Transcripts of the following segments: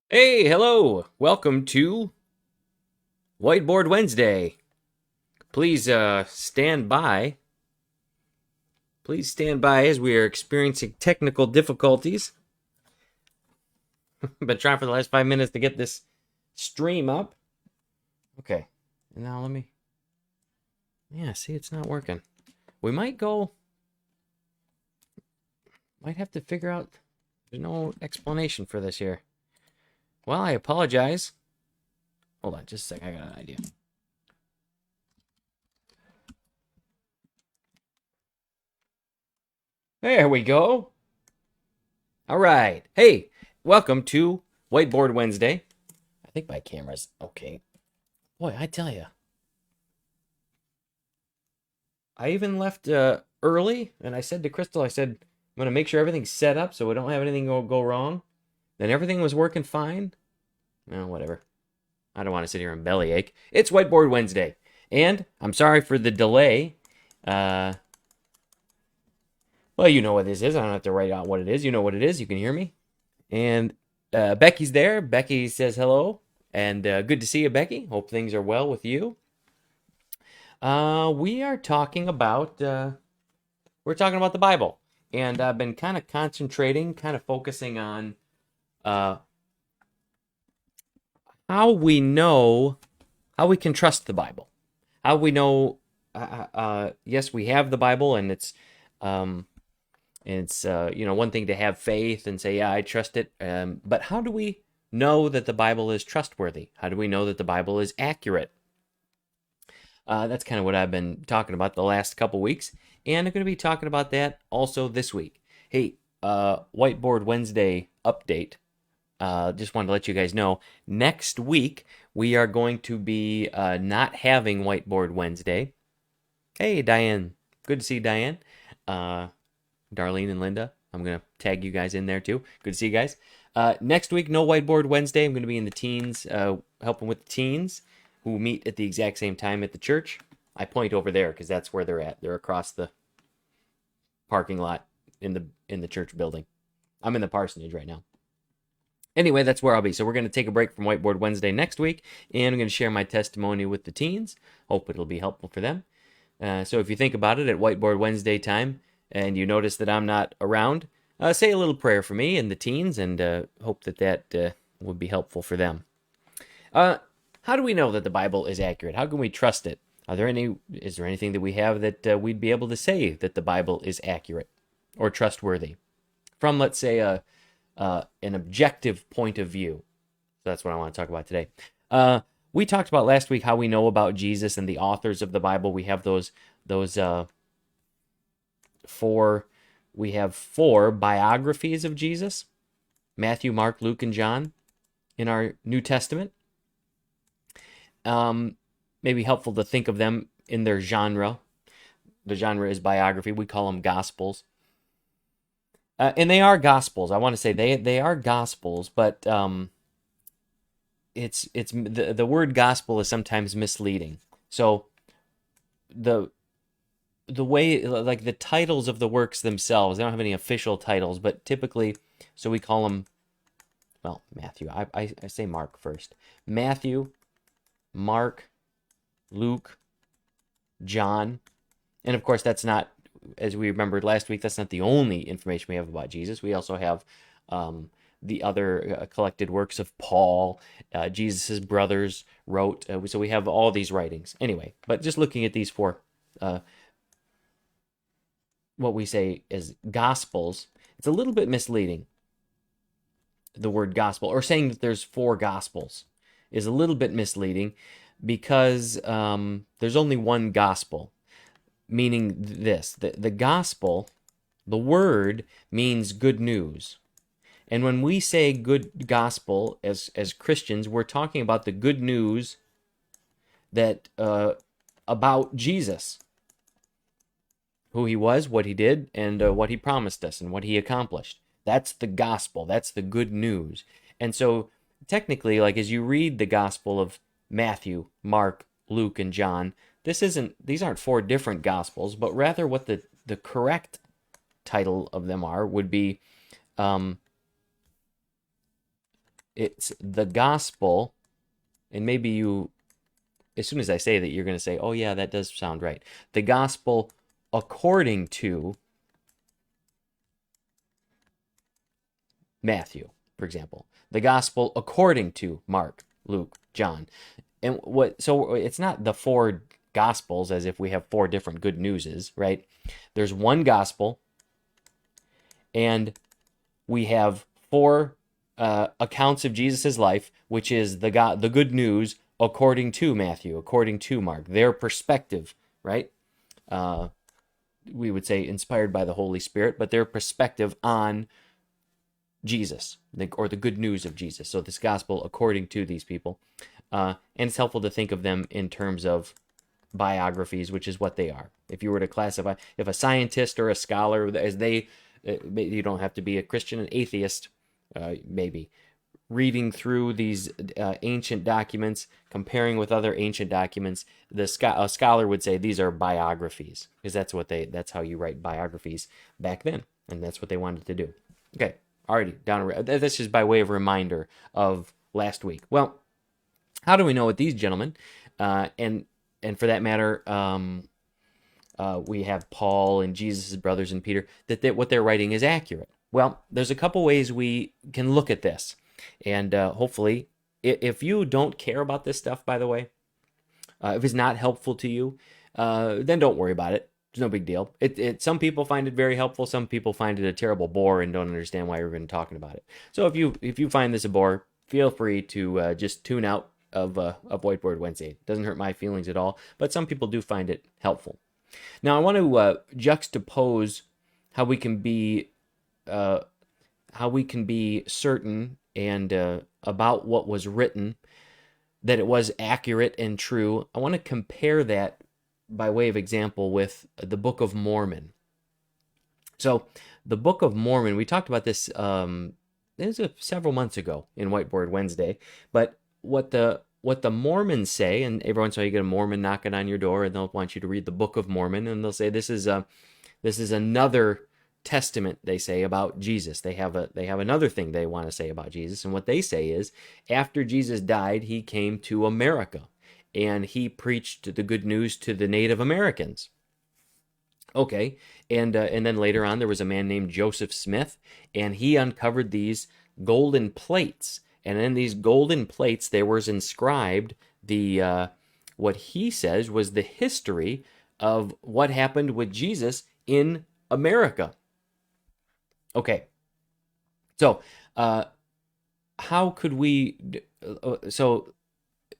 Hey, hello. Welcome to Whiteboard Wednesday. Please stand by. Please stand by as we are experiencing technical difficulties. Been trying for the last 5 minutes to get this stream up. Okay. Now let me. Yeah, see, it's not working. We might go. Might have to figure out. There's no explanation for this here. Well, I apologize. Hold on just a sec. I got an idea. There we go. All right. Hey, welcome to Whiteboard Wednesday. I think my camera's okay. Boy, I tell you. I even left early, and I said to Crystal, I said, I'm going to make sure everything's set up so we don't have anything go wrong. Then everything was working fine. Well, whatever. I don't want to sit here and bellyache. It's Whiteboard Wednesday. And I'm sorry for the delay. Well, you know what this is. I don't have to write out what it is. You know what it is. You can hear me. And Becky's there. Becky says hello. And good to see you, Becky. Hope things are well with you. We are talking about we're talking about the Bible, and I've been kind of concentrating, kind of focusing on how we know how we can trust the Bible, how we know. Yes, we have the Bible, and it's one thing to have faith and say, yeah, I trust it. But how do we know that the Bible is trustworthy? How do we know that the Bible is accurate? That's kind of what I've been talking about the last couple weeks, and I'm going to be talking about that also this week. Hey, Whiteboard Wednesday update. Just wanted to let you guys know, next week we are going to be not having Whiteboard Wednesday. Hey, Diane. Good to see Diane. Darlene and Linda. I'm going to tag you guys in there too. Good to see you guys. Next week, no Whiteboard Wednesday. I'm going to be in the teens, helping with the teens who meet at the exact same time at the church. I point over there because that's where they're at. They're across the parking lot in the church building. I'm in the parsonage right now. Anyway, that's where I'll be. So we're going to take a break from Whiteboard Wednesday next week, and I'm going to share my testimony with the teens. Hope it'll be helpful for them. So if you think about it at Whiteboard Wednesday time, and you notice that I'm not around, say a little prayer for me and the teens, and hope that would be helpful for them. How do we know that the Bible is accurate? How can we trust it? Is there anything that we have that we'd be able to say that the Bible is accurate or trustworthy from, let's say, an objective point of view? So that's what I want to talk about today. We talked about last week how we know about Jesus and the authors of the Bible. We have those four biographies of Jesus: Matthew, Mark, Luke, and John in our New Testament. Maybe helpful to think of them in their genre. The genre is biography. We call them gospels. And they are gospels. I want to say they are gospels, but it's the word gospel is sometimes misleading. So the way, like, the titles of the works themselves, they don't have any official titles, but typically, so we call them, well, Matthew. I say Mark first. Matthew, Mark, Luke, John. And of course, that's not, as we remembered last week, that's not the only information we have about Jesus. We also have the other collected works of Paul. Jesus' brothers wrote. So we have all these writings. Anyway, but just looking at these four, what we say is gospels, it's a little bit misleading. The word gospel, or saying that there's four gospels, is a little bit misleading because there's only one gospel, meaning this. The gospel, the word, means good news. And when we say good gospel as Christians, we're talking about the good news that about Jesus, who he was, what he did, and what he promised us, and what he accomplished. That's the gospel. That's the good news. And so technically, like, as you read the gospel of Matthew, Mark, Luke, and John, these aren't four different gospels, but rather what the correct title of them would be it's the gospel, and maybe you, as soon as I say that, you're going to say, oh yeah, that does sound right. The gospel according to Matthew, for example. The gospel according to Mark, Luke, John. And so it's not the four gospels as if we have four different good newses, right? There's one gospel, and we have four accounts of Jesus' life, which is the good news according to Matthew, according to Mark, their perspective, right? We would say inspired by the Holy Spirit, but their perspective on Jesus, or the good news of Jesus. So this gospel according to these people. And it's helpful to think of them in terms of biographies, which is what they are. If you were to classify, if a scientist or a scholar, as they, you don't have to be a Christian, an atheist, maybe, reading through these ancient documents, comparing with other ancient documents, a scholar would say these are biographies, because that's how you write biographies back then, and that's what they wanted to do. Okay, already down. That's just by way of reminder of last week. Well, how do we know with these gentlemen, and for that matter, we have Paul and Jesus' brothers and Peter, that what they're writing is accurate? Well, there's a couple ways we can look at this. And hopefully, if you don't care about this stuff, by the way, if it's not helpful to you, then don't worry about it. It's no big deal. Some people find it very helpful. Some people find it a terrible bore and don't understand why we're even talking about it. So if you find this a bore, feel free to just tune out of Whiteboard Wednesday. It doesn't hurt my feelings at all, but some people do find it helpful. Now, I want to juxtapose how we can be certain and about what was written, that it was accurate and true. I want to compare that by way of example with the Book of Mormon. So the Book of Mormon, we talked about this several months ago in Whiteboard Wednesday, but what the Mormons say, and every once in a while you get a Mormon knocking on your door and they'll want you to read the Book of Mormon, and they'll say this is another testament, they say, about Jesus. They have another thing they want to say about Jesus, and what they say is, after Jesus died, he came to America and he preached the good news to the Native Americans. Okay, and then later on there was a man named Joseph Smith, and he uncovered these golden plates, and in these golden plates there was inscribed the what he says was the history of what happened with Jesus in America. Okay, so how could we? So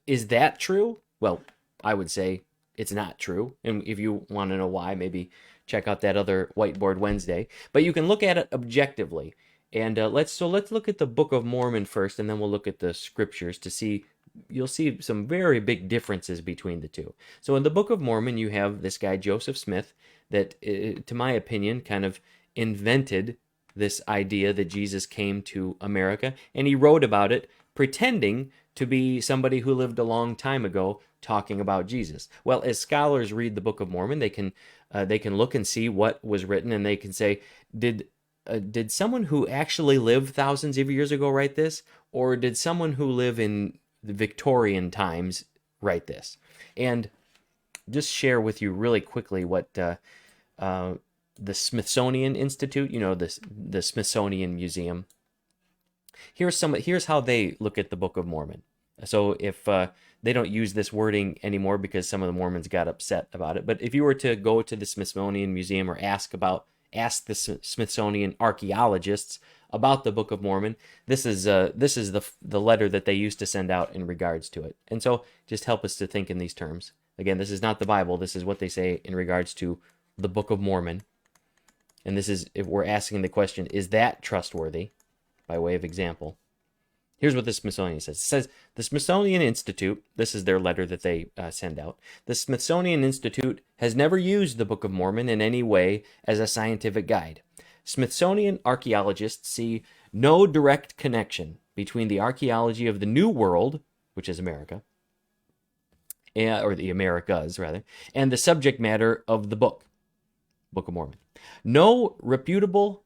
is that true? Well, I would say it's not true. And if you want to know why, maybe check out that other Whiteboard Wednesday. But you can look at it objectively. And let's look at the Book of Mormon first, and then we'll look at the scriptures to see. You'll see some very big differences between the two. So in the Book of Mormon, you have this guy Joseph Smith that, to my opinion, kind of invented this idea that Jesus came to America, and he wrote about it pretending to be somebody who lived a long time ago talking about Jesus. Well, as scholars read the Book of Mormon, they can look and see what was written, and they can say, did someone who actually lived thousands of years ago write this, or did someone who lived in the Victorian times write this? And just share with you really quickly what the Smithsonian Institute, the Smithsonian Museum. Here's how they look at the Book of Mormon. So if they don't use this wording anymore because some of the Mormons got upset about it, but if you were to go to the Smithsonian Museum or ask the Smithsonian archaeologists about the Book of Mormon, this is the letter that they used to send out in regards to it. And so just help us to think in these terms. Again, this is not the Bible. This is what they say in regards to the Book of Mormon. And this is, if we're asking the question, is that trustworthy? By way of example, here's what the Smithsonian says. It says, the Smithsonian Institute, this is their letter that they send out, the Smithsonian Institute has never used the Book of Mormon in any way as a scientific guide. Smithsonian archaeologists see no direct connection between the archaeology of the New World, which is America, or the Americas, rather, and the subject matter of the Book of Mormon. No reputable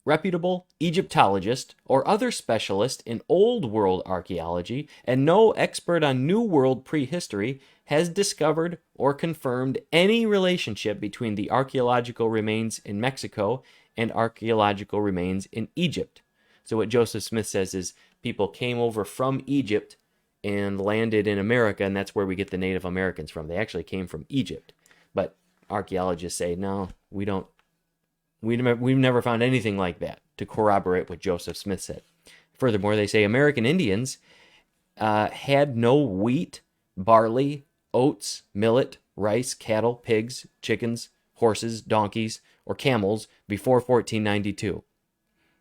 reputable Egyptologist or other specialist in Old World archaeology and no expert on New World prehistory has discovered or confirmed any relationship between the archaeological remains in Mexico and archaeological remains in Egypt. So what Joseph Smith says is people came over from Egypt and landed in America, and that's where we get the Native Americans from. They actually came from Egypt. But archaeologists say, no, we don't. We've never found anything like that to corroborate what Joseph Smith said. Furthermore, they say American Indians had no wheat, barley, oats, millet, rice, cattle, pigs, chickens, horses, donkeys, or camels before 1492.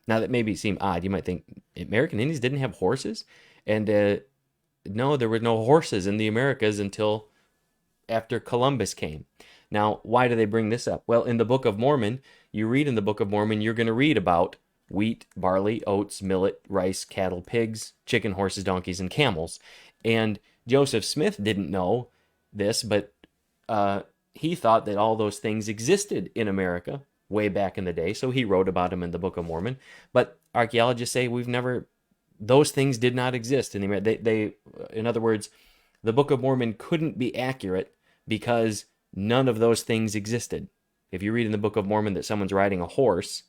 Now, that maybe seem odd. You might think American Indians didn't have horses? And no, there were no horses in the Americas until after Columbus came. Now, why do they bring this up? Well, in the Book of Mormon, you read in the Book of Mormon, you're going to read about wheat, barley, oats, millet, rice, cattle, pigs, chicken, horses, donkeys, and camels. And Joseph Smith didn't know this, but he thought that all those things existed in America way back in the day, so he wrote about them in the Book of Mormon. But archaeologists say those things did not exist in the America. In other words, the Book of Mormon couldn't be accurate because none of those things existed. If you read in the Book of Mormon that someone's riding a horse,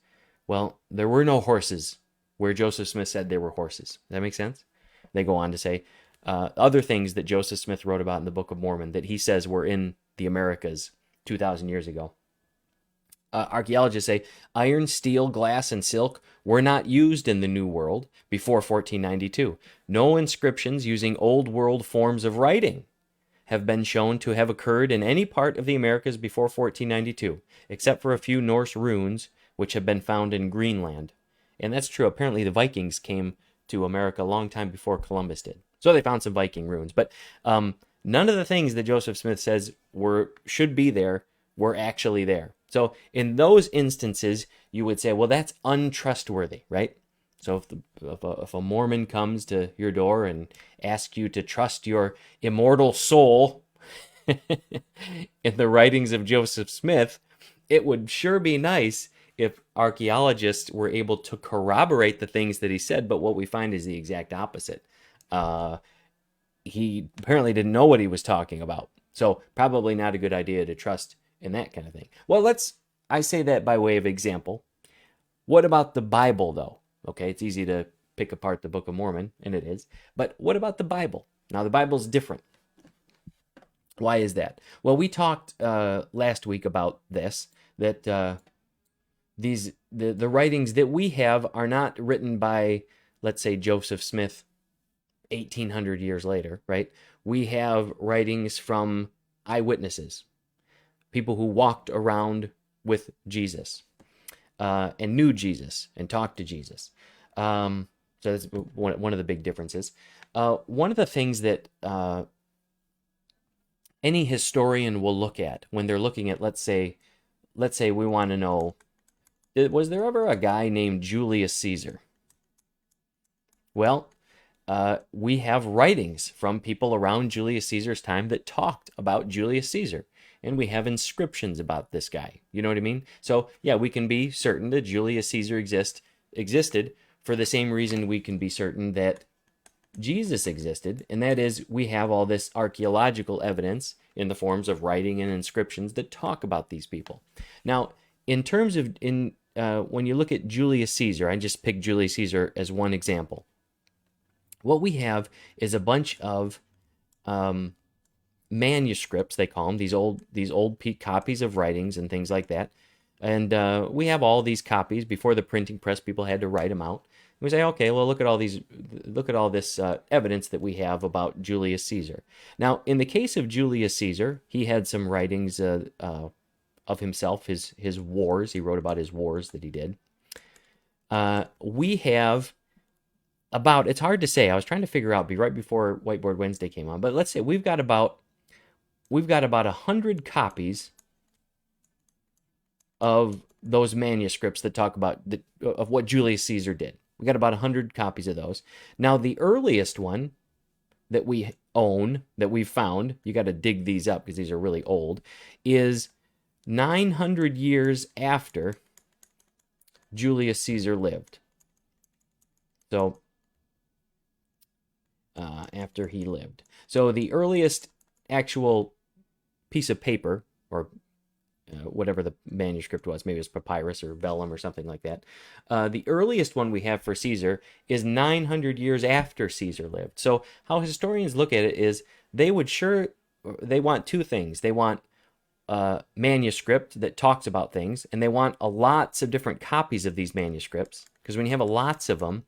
well, there were no horses where Joseph Smith said there were horses. Does that make sense? They go on to say other things that Joseph Smith wrote about in the Book of Mormon that he says were in the Americas 2,000 years ago. Archaeologists say iron, steel, glass, and silk were not used in the New World before 1492. No inscriptions using Old World forms of writing have been shown to have occurred in any part of the Americas before 1492, except for a few Norse runes which have been found in Greenland. And that's true. Apparently the Vikings came to America a long time before Columbus did. So they found some Viking runes. But none of the things that Joseph Smith says should be there were actually there. So in those instances, you would say, well, that's untrustworthy, right? So if a Mormon comes to your door and asks you to trust your immortal soul in the writings of Joseph Smith, it would sure be nice if archaeologists were able to corroborate the things that he said, but what we find is the exact opposite. He apparently didn't know what he was talking about. So probably not a good idea to trust in that kind of thing. Well, I say that by way of example. What about the Bible, though? Okay, it's easy to pick apart the Book of Mormon, and it is. But what about the Bible? Now, the Bible's different. Why is that? Well, we talked last week about this, that the writings that we have are not written by, let's say, Joseph Smith 1,800 years later, right? We have writings from eyewitnesses, people who walked around with Jesus and knew Jesus and talked to Jesus. So that's one of the big differences. One of the things that any historian will look at when they're looking at, let's say we want to know, was there ever a guy named Julius Caesar? Well, we have writings from people around Julius Caesar's time that talked about Julius Caesar. And we have inscriptions about this guy. You know what I mean? So, yeah, we can be certain that Julius Caesar existed for the same reason we can be certain that Jesus existed, and that is we have all this archaeological evidence in the forms of writing and inscriptions that talk about these people. Now, in terms of, when you look at Julius Caesar, I just picked Julius Caesar as one example. What we have is a bunch of manuscripts, they call them, these old copies of writings and things like that. And we have all these copies. Before the printing press, people had to write them out. And we say, okay, well, look at all this evidence that we have about Julius Caesar. Now, in the case of Julius Caesar, he had some writings of himself, his wars. He wrote about his wars that he did. We have it's hard to say. I was trying to figure out, right before Whiteboard Wednesday came on, but let's say we've got about 100 copies of those manuscripts that talk about of what Julius Caesar did. We got about 100 copies of those. Now, the earliest one that we own, that we've found, you got to dig these up because these are really old, is 900 years after Julius Caesar lived. So, after he lived. So the earliest actual piece of paper, or whatever the manuscript was, maybe it was papyrus or vellum or something like that. The earliest one we have for Caesar is 900 years after Caesar lived. So how historians look at it is they want two things. They want a manuscript that talks about things, and they want lots of different copies of these manuscripts, because when you have lots of them,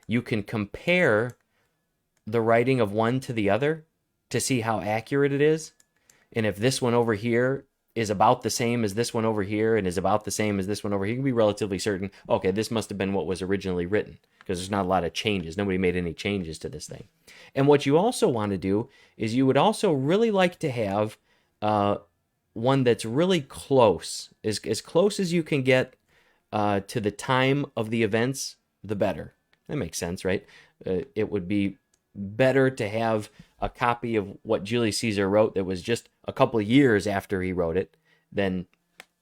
you can compare the writing of one to the other to see how accurate it is. And if this one over here is about the same as this one over here and is about the same as this one over here, you can be relatively certain, okay, this must have been what was originally written, because there's not a lot of changes. Nobody made any changes to this thing. And what you also want to do is you would also really like to have one that's really close, as close as you can get to the time of the events, the better. That makes sense, right? It would be better to have a copy of what Julius Caesar wrote that was just a couple of years after he wrote it than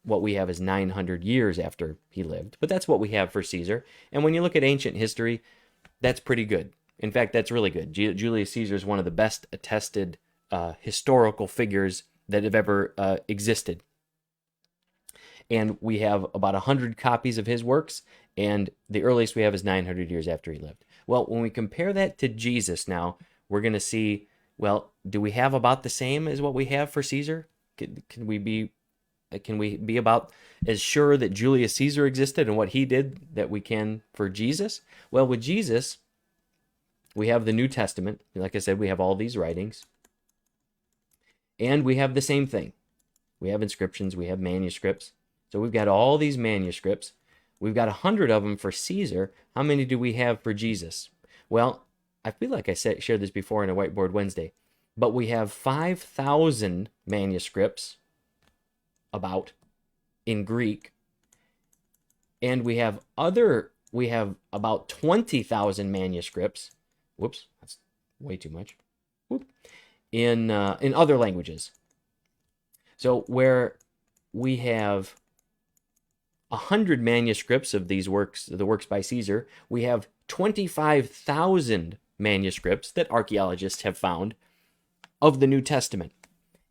what we have is 900 years after he lived. But that's what we have for Caesar. And when you look at ancient history, that's pretty good. In fact, that's really good. Julius Caesar is one of the best attested historical figures that have ever existed. And we have about 100 copies of his works, and the earliest we have is 900 years after he lived. Well, when we compare that to Jesus now, we're going to see, well, do we have about the same as what we have for Caesar? Can we be about as sure that Julius Caesar existed and what he did that we can for Jesus? Well, with Jesus, we have the New Testament. Like I said, we have all these writings. And we have the same thing. We have inscriptions, we have manuscripts. So we've got all these manuscripts. We've got 100 of them for Caesar. How many do we have for Jesus? Well, I feel like I shared this before in a Whiteboard Wednesday, but we have 5,000 manuscripts about in Greek, and we have about 20,000 manuscripts. Whoops, that's way too much. In other languages. So where we have 100 manuscripts of these works, the works by Caesar, we have 25,000 manuscripts that archaeologists have found of the New Testament.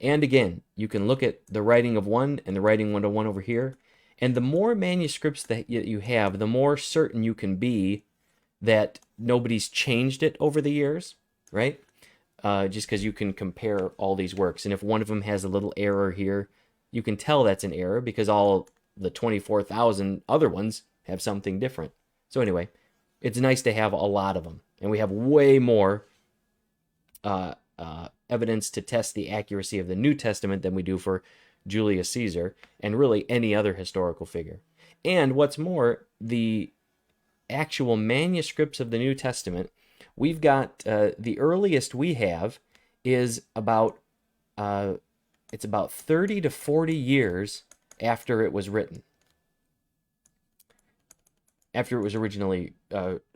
And again, you can look at the writing of one and the writing of one over here, and the more manuscripts that you have, the more certain you can be that nobody's changed it over the years, right? Just because you can compare all these works. And if one of them has a little error here, you can tell that's an error because all the 24,000 other ones have something different. So anyway, it's nice to have a lot of them. And we have way more evidence to test the accuracy of the New Testament than we do for Julius Caesar and really any other historical figure. And what's more, the actual manuscripts of the New Testament, we've got the earliest we have is about 30 to 40 years after it was written, after it was originally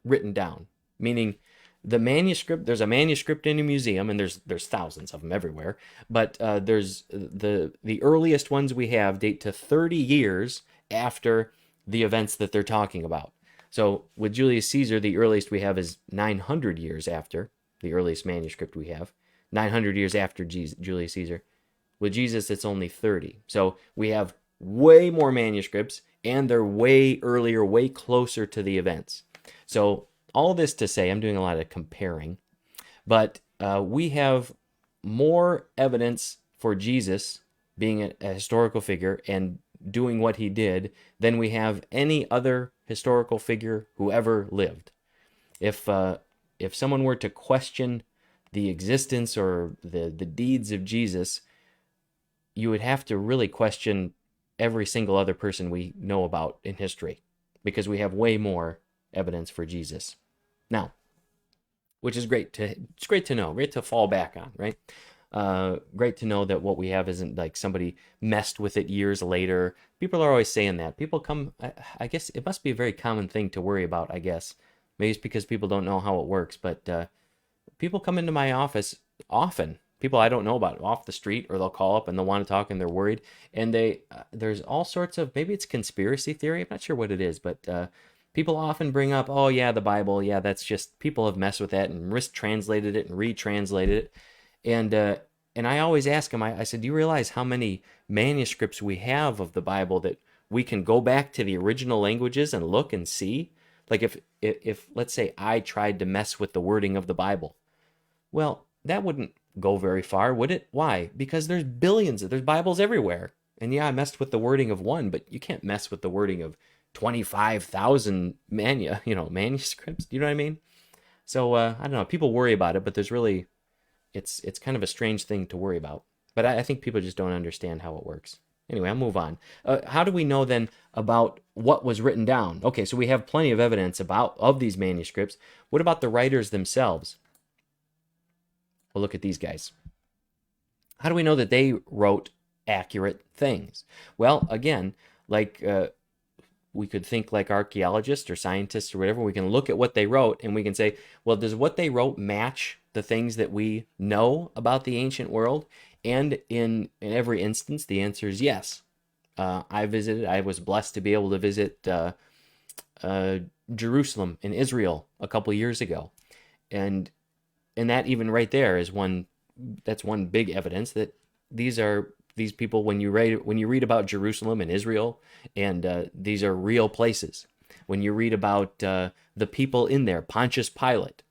written down. Meaning, the manuscript. There's a manuscript in a museum, and there's thousands of them everywhere. But there's the earliest ones we have date to 30 years after the events that they're talking about. So with Julius Caesar, the earliest we have is 900 years after the earliest manuscript we have. 900 years after Julius Caesar. With Jesus, it's only 30. So we have way more manuscripts, and they're way earlier, way closer to the events. So all this to say, I'm doing a lot of comparing, but we have more evidence for Jesus being a historical figure and doing what he did than we have any other historical figure who ever lived. If someone were to question the existence or the deeds of Jesus, you would have to really question every single other person we know about in history, because we have way more evidence for Jesus now, which is it's great to know, great to fall back on, right? Great to know that what we have isn't like somebody messed with it years later. People are always saying that. People come, I guess it must be a very common thing to worry about, I guess. Maybe it's because people don't know how it works, but people come into my office often people I don't know about off the street, or they'll call up and they'll want to talk and they're worried. And there's all sorts of, maybe it's conspiracy theory. I'm not sure what it is, but people often bring up, oh yeah, the Bible, yeah, that's just, people have messed with that and mistranslated it and retranslated it. And I always ask them, I said, do you realize how many manuscripts we have of the Bible that we can go back to the original languages and look and see? Like if let's say I tried to mess with the wording of the Bible, well, that wouldn't go very far, would it? Why? Because there's billions, there's Bibles everywhere. And yeah, I messed with the wording of one, but you can't mess with the wording of 25,000 manuscripts. Do you know what I mean? So I don't know. People worry about it, but there's really, it's kind of a strange thing to worry about. But I think people just don't understand how it works. Anyway, I'll move on. How do we know then about what was written down? Okay, so we have plenty of evidence of these manuscripts. What about the writers themselves? Well, look at these guys. How do we know that they wrote accurate things? Well, again, like we could think like archaeologists or scientists or whatever. We can look at what they wrote and we can say, well, does what they wrote match the things that we know about the ancient world? And in every instance, the answer is yes. I was blessed to be able to visit Jerusalem in Israel a couple years ago. And that even right there is that's one big evidence that these people, when you read about Jerusalem and Israel, and these are real places. When you read about the people in there, Pontius Pilate,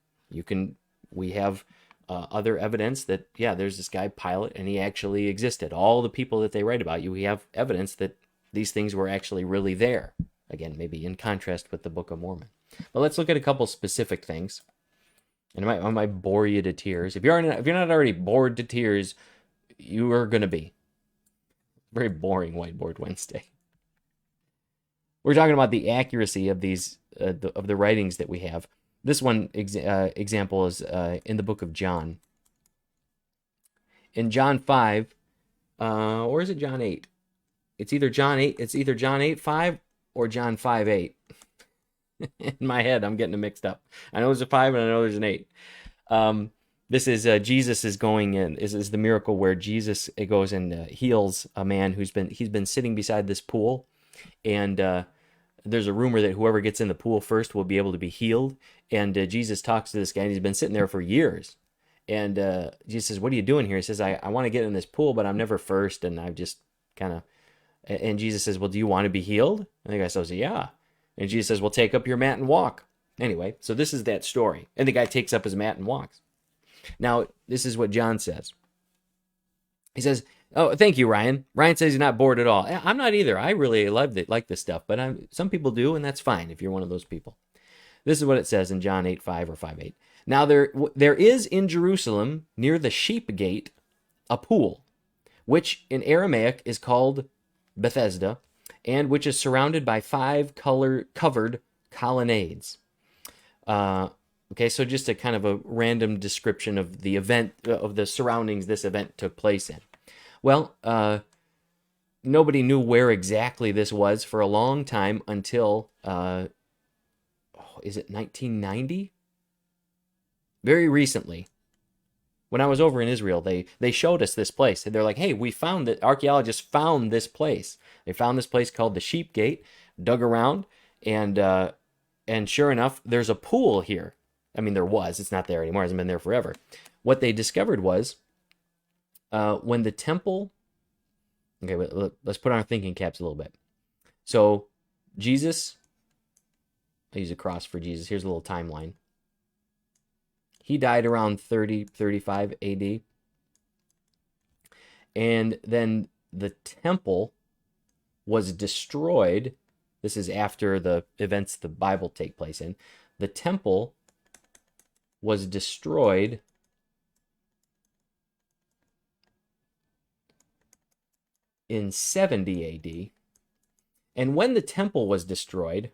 we have other evidence that, yeah, there's this guy Pilate and he actually existed. All the people that they write about, we have evidence that these things were actually really there. Again, maybe in contrast with the Book of Mormon. But let's look at a couple specific things. And I might bore you to tears. If you're not already bored to tears, you are going to be. Very boring Whiteboard Wednesday. We're talking about the accuracy of these of the writings that we have. This one example is in the book of John. In John 5, or is it John 8? It's either John 8, 5 or John 5:8. In my head, I'm getting it mixed up. I know there's a 5 and I know there's an 8. This is Jesus is going in. Is the miracle where Jesus goes and heals a man he's been sitting beside this pool, and there's a rumor that whoever gets in the pool first will be able to be healed. And Jesus talks to this guy, and he's been sitting there for years. And Jesus says, "What are you doing here?" He says, "I want to get in this pool, but I'm never first, and I've just kind of." And Jesus says, "Well, do you want to be healed?" And the guy says, "Yeah." And Jesus says, "Well, take up your mat and walk." Anyway, so this is that story. And the guy takes up his mat and walks. Now, this is what John says. He says, "Oh, thank you, Ryan." Ryan says he's not bored at all. I'm not either. I really like this stuff, but some people do, and that's fine if you're one of those people. This is what it says in John 8:5 or 5:8. "Now there is in Jerusalem near the sheep gate a pool, which in Aramaic is called Bethesda, and which is surrounded by 5 covered colonnades." Okay, so just a kind of a random description of the event, of the surroundings this event took place in. Well, nobody knew where exactly this was for a long time until, is it 1990? Very recently, when I was over in Israel, they showed us this place. And they're like, "Hey, archaeologists found this place. They found this place called the Sheep Gate, dug around, and sure enough, there's a pool here." I mean, there was. It's not there anymore. It hasn't been there forever. What they discovered was when the temple... Okay, let's put on our thinking caps a little bit. So, Jesus... I use a cross for Jesus. Here's a little timeline. He died around 35 AD. And then the temple was destroyed. This is after the events the Bible take place in. The temple was destroyed in 70 AD. And when the temple was destroyed,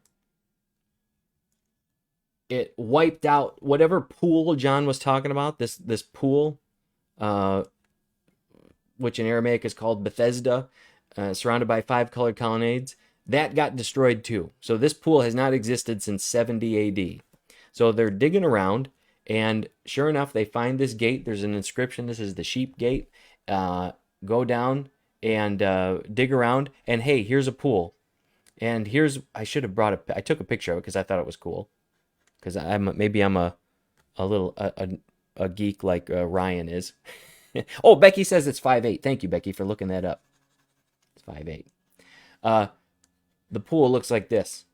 it wiped out whatever pool John was talking about, this pool, which in Aramaic is called Bethesda, surrounded by 5 colored colonnades. That got destroyed too. So this pool has not existed since 70 AD. So they're digging around, And sure enough, they find this gate. There's an inscription. This is the sheep gate. Go down and dig around. And hey, here's a pool. And I should have I took a picture of it because I thought it was cool. Because maybe I'm a little a geek like Ryan is. Oh, Becky says it's 5'8". Thank you, Becky, for looking that up. It's 5'8". The pool looks like this.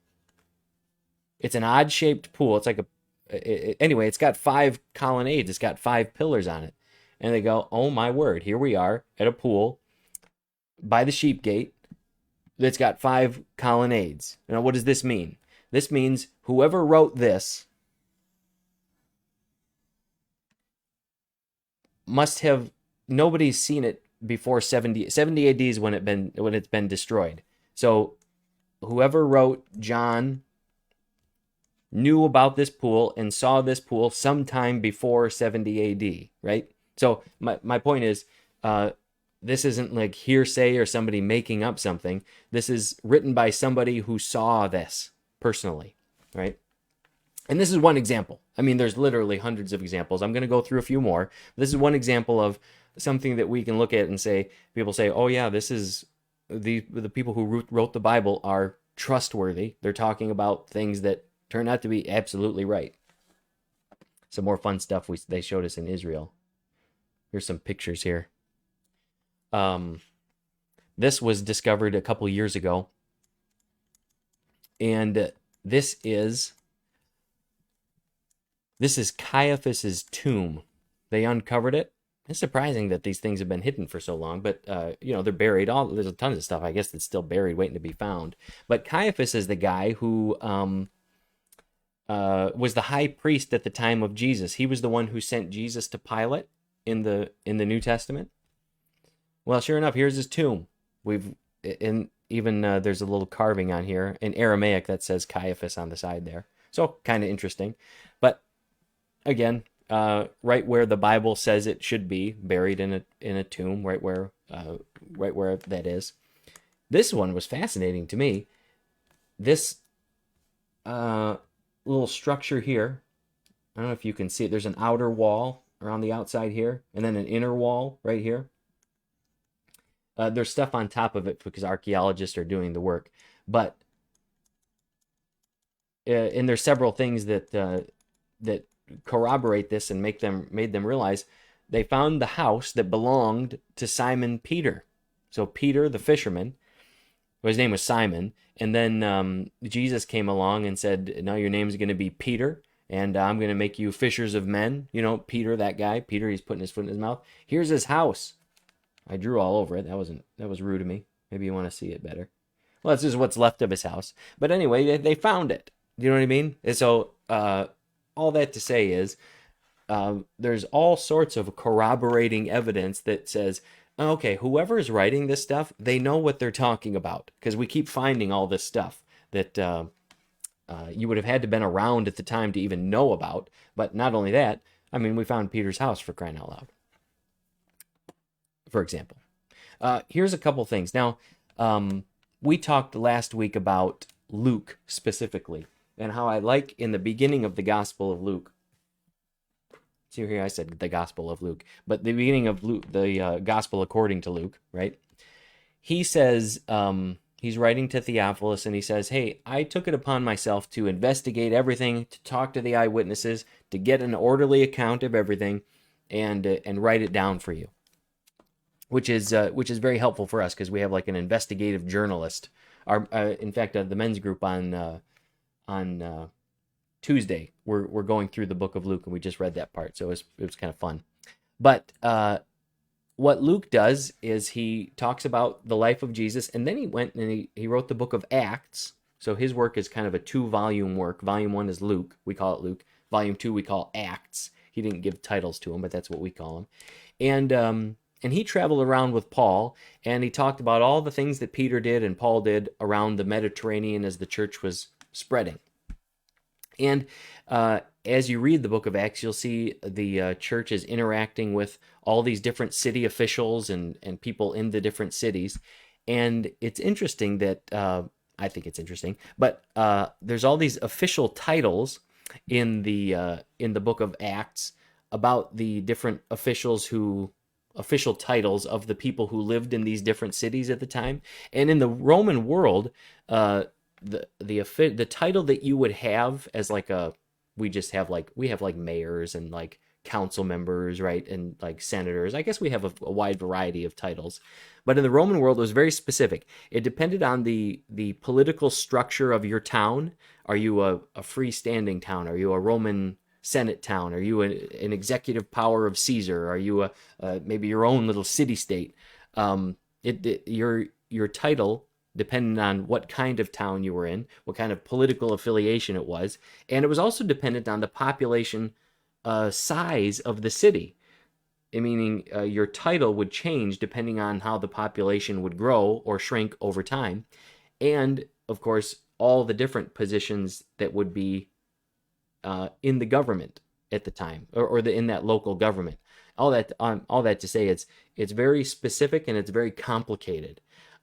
It's an odd-shaped pool. It's like anyway, it's got 5 colonnades. It's got 5 pillars on it. And they go, oh my word, here we are at a pool by the sheep gate that's got 5 colonnades. Now, what does this mean? This means whoever wrote this must have, nobody's seen it before 70 AD is when it's been destroyed. So whoever wrote John knew about this pool and saw this pool sometime before 70 AD, right? So my point is, this isn't like hearsay or somebody making up something. This is written by somebody who saw this personally, right? And this is one example. I mean, there's literally hundreds of examples. I'm going to go through a few more. This is one example of something that we can look at and say, people say, oh yeah, this is the people who wrote the Bible are trustworthy. They're talking about things that turn out to be absolutely right. Some more fun stuff they showed us in Israel. Here's some pictures here. This was discovered a couple years ago. And this is Caiaphas's tomb. They uncovered it. It's surprising that these things have been hidden for so long, but they're buried. There's a ton of stuff, I guess, that's still buried, waiting to be found. But Caiaphas is the guy who was the high priest at the time of Jesus. He was the one who sent Jesus to Pilate in the New Testament. Well, sure enough, here's his tomb. There's a little carving on here in Aramaic that says Caiaphas on the side there. So kind of interesting. But again, right where the Bible says it should be, buried in a tomb, right where that is. This one was fascinating to me. This little structure here, I don't know if you can see it. There's an outer wall around the outside here, and then an inner wall right here. There's stuff on top of it because archaeologists are doing the work, but and there's several things that corroborate this and made them realize they found the house that belonged to Simon Peter. So Peter, the fisherman, his name was Simon, and then Jesus came along and said, "Now your name's going to be Peter, and I'm going to make you fishers of men." You know, Peter, that guy. Peter, he's putting his foot in his mouth. Here's his house. I drew all over it. That was rude of me. Maybe you want to see it better. Well, this is what's left of his house. But anyway, they found it. You know what I mean? And so all that to say is there's all sorts of corroborating evidence that says, okay, whoever is writing this stuff, they know what they're talking about. Because we keep finding all this stuff that you would have had to been around at the time to even know about. But not only that, I mean, we found Peter's house, for crying out loud, for example. Here's a couple things. Now, we talked last week about Luke specifically, and how I like in the beginning of the Gospel of Luke. See here, I said the Gospel of Luke, but the beginning of Luke, the Gospel according to Luke, right? He says, he's writing to Theophilus, and he says, hey, I took it upon myself to investigate everything, to talk to the eyewitnesses, to get an orderly account of everything, and write it down for you. Which is very helpful for us because we have like an investigative journalist. In fact, the men's group on Tuesday, we're going through the Book of Luke, and we just read that part, so it was kind of fun. But what Luke does is he talks about the life of Jesus, and then he went and he wrote the Book of Acts. So his work is kind of a 2-volume work. Volume 1 is Luke, we call it Luke. Volume 2 we call Acts. He didn't give titles to them, but that's what we call them. And he traveled around with Paul, and he talked about all the things that Peter did and Paul did around the Mediterranean as the church was spreading. And as you read the book of Acts, you'll see the church is interacting with all these different city officials and people in the different cities. And it's interesting that, I think it's interesting, but there's all these official titles in the book of Acts about the different official titles of the people who lived in these different cities at the time. And in the Roman world, the title that you would have as like a we have like mayors and like council members, right, and like senators. I guess we have a wide variety of titles, but in the Roman world, it was very specific. It depended on the political structure of your town. Are you a freestanding town? Are you a Roman Senate town? Are you an executive power of Caesar? Are you maybe your own little city state? Your title depended on what kind of town you were in, what kind of political affiliation it was, and it was also dependent on the population size of the city. Meaning your title would change depending on how the population would grow or shrink over time, and of course all the different positions that would be in the government at the time, or in that local government. All that to say, it's very specific and it's very complicated.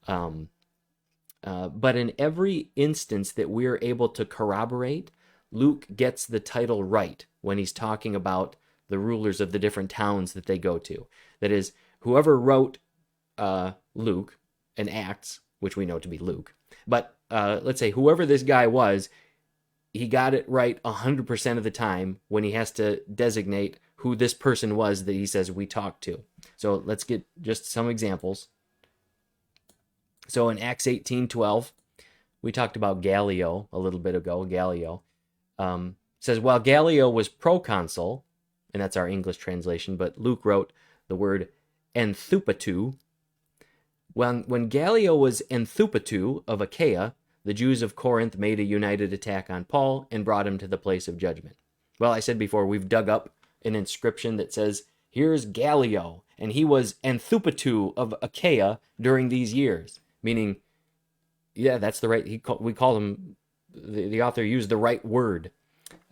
But in every instance that we're able to corroborate, Luke gets the title right when he's talking about the rulers of the different towns that they go to. That is, whoever wrote Luke and Acts, which we know to be Luke, but let's say whoever this guy was, he got it right 100% of the time when he has to designate who this person was that he says we talked to. So let's get just some examples. So in Acts 18:12, we talked about Gallio a little bit ago. Gallio says, while Gallio was proconsul, and that's our English translation, but Luke wrote the word enthupatu. When Gallio was enthupatu of Achaia, the Jews of Corinth made a united attack on Paul and brought him to the place of judgment. Well, I said before, we've dug up an inscription that says, here's Gallio, and he was enthupatu of Achaia during these years. Meaning, yeah, that's the right, we call him, the author used the right word.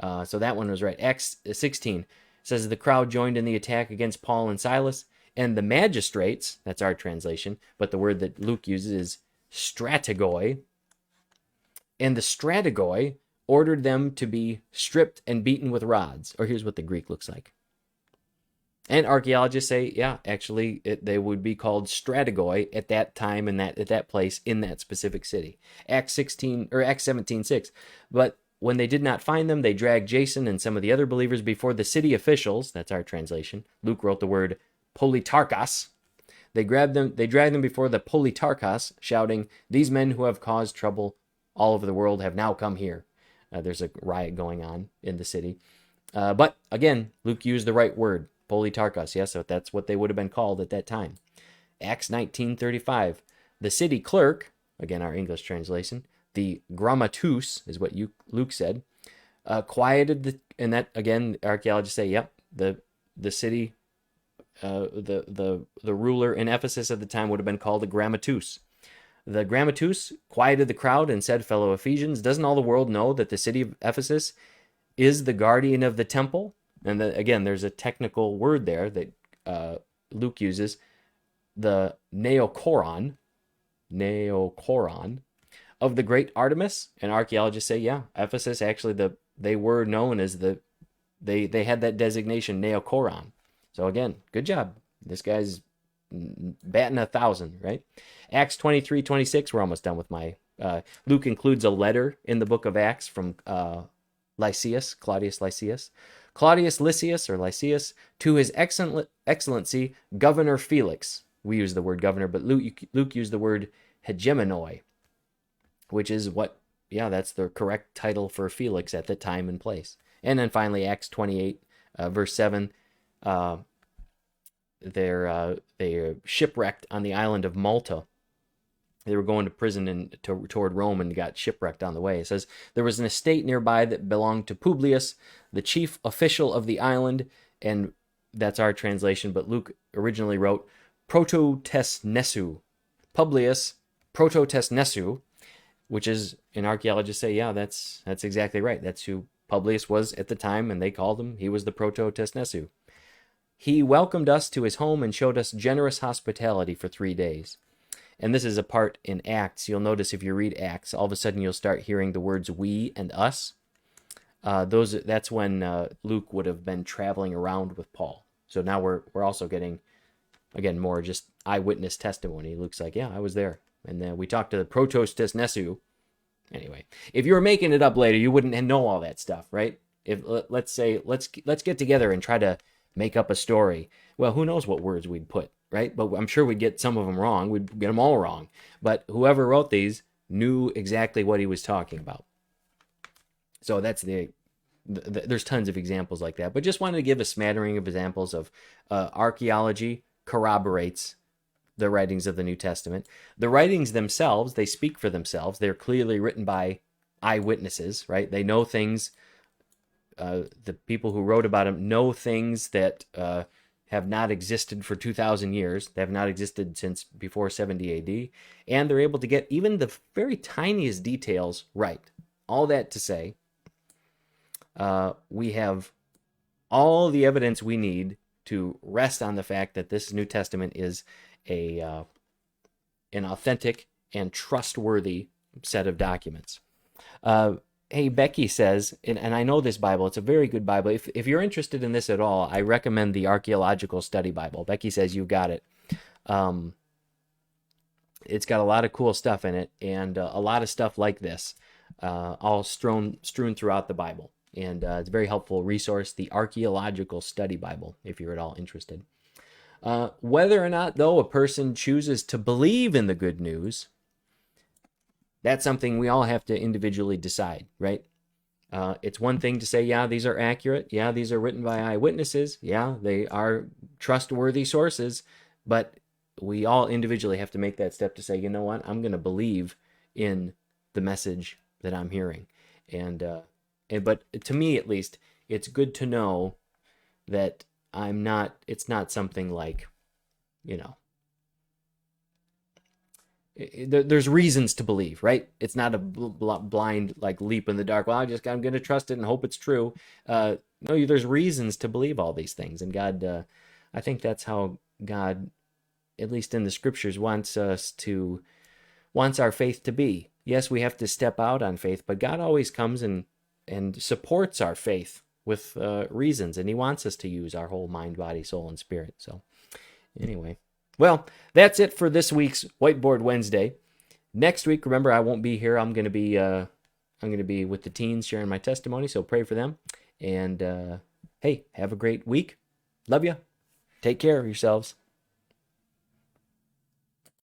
So that one was right. Acts 16 says the crowd joined in the attack against Paul and Silas, and the magistrates, that's our translation, but the word that Luke uses is strategoi, and the strategoi ordered them to be stripped and beaten with rods. Or here's what the Greek looks like. And archaeologists say, yeah, actually, they would be called strategoi at that time and at that place in that specific city. Acts 17:6. But when they did not find them, they dragged Jason and some of the other believers before the city officials. That's our translation. Luke wrote the word politarchos. They dragged them before the politarchos, shouting, "These men who have caused trouble all over the world have now come here." There's a riot going on in the city. But again, Luke used the right word, politarchos. Yes, so that's what they would have been called at that time. Acts 19:35. The city clerk, again our English translation, the grammatus is what Luke said, quieted and that again archaeologists say, yep, the city, the ruler in Ephesus at the time would have been called the grammatus. The grammatus quieted the crowd and said, fellow Ephesians, doesn't all the world know that the city of Ephesus is the guardian of the temple? And again, there's a technical word there that Luke uses, the neokoron of the great Artemis. And archaeologists say, yeah, Ephesus actually they were known as they had that designation, neokoron. So again, good job. This guy's batting 1,000, right? Acts 23:26. We're almost done with my. Luke includes a letter in the book of Acts from Claudius Lysias, to his excellency, Governor Felix. We use the word governor, but Luke used the word hegemonoi, which is that's the correct title for Felix at the time and place. And then finally, Acts 28, verse 7, they're shipwrecked on the island of Malta. They were going to prison toward Rome and got shipwrecked on the way. It says, there was an estate nearby that belonged to Publius, the chief official of the island, and that's our translation, but Luke originally wrote prototesnesu. Publius prototesnesu, which is, and archaeologists say, yeah, that's exactly right. That's who Publius was at the time, and they called him, he was the prototesnesu. He welcomed us to his home and showed us generous hospitality for 3 days. And this is a part in Acts. You'll notice if you read Acts, all of a sudden you'll start hearing the words we and us. that's when Luke would have been traveling around with Paul. So now we're also getting, again, more just eyewitness testimony. Luke's like, yeah, I was there. And then we talked to the protostis nesu. Anyway, if you were making it up later, you wouldn't know all that stuff, right? If let's say let's get together and try to make up a story. Well, who knows what words we'd put, right? But I'm sure we'd get some of them wrong. We'd get them all wrong. But whoever wrote these knew exactly what he was talking about. So that's there's tons of examples like that. But just wanted to give a smattering of examples of archaeology corroborates the writings of the New Testament. The writings themselves, they speak for themselves. They're clearly written by eyewitnesses, right? They know things. The people who wrote about them know things that have not existed for 2,000 years. They have not existed since before 70 AD. And they're able to get even the very tiniest details right. All that to say, we have all the evidence we need to rest on the fact that this New Testament is an authentic and trustworthy set of documents. Hey, Becky says, and I know this Bible, it's a very good Bible. If you're interested in this at all, I recommend the Archaeological Study Bible. Becky says you got it. It's got a lot of cool stuff in it, and a lot of stuff like this, all strewn throughout the Bible. And it's a very helpful resource, the Archaeological Study Bible, if you're at all interested. Whether or not, though, a person chooses to believe in the good news, that's something we all have to individually decide, right? It's one thing to say, yeah, these are accurate. Yeah, these are written by eyewitnesses. Yeah, they are trustworthy sources. But we all individually have to make that step to say, you know what, I'm going to believe in the message that I'm hearing. But to me, at least, it's good to know that it's not something like, there's reasons to believe, right? It's not a blind like leap in the dark. Well, I'm going to trust it and hope it's true. No, there's reasons to believe all these things. And God, I think that's how God, at least in the scriptures, wants our faith to be. Yes, we have to step out on faith, but God always comes and supports our faith with reasons, and he wants us to use our whole mind, body, soul, and spirit. So anyway, well, that's it for this week's Whiteboard Wednesday. Next week, remember, I won't be here. I'm going to be with the teens sharing my testimony, so pray for them. And hey, have a great week. Love you. Take care of yourselves.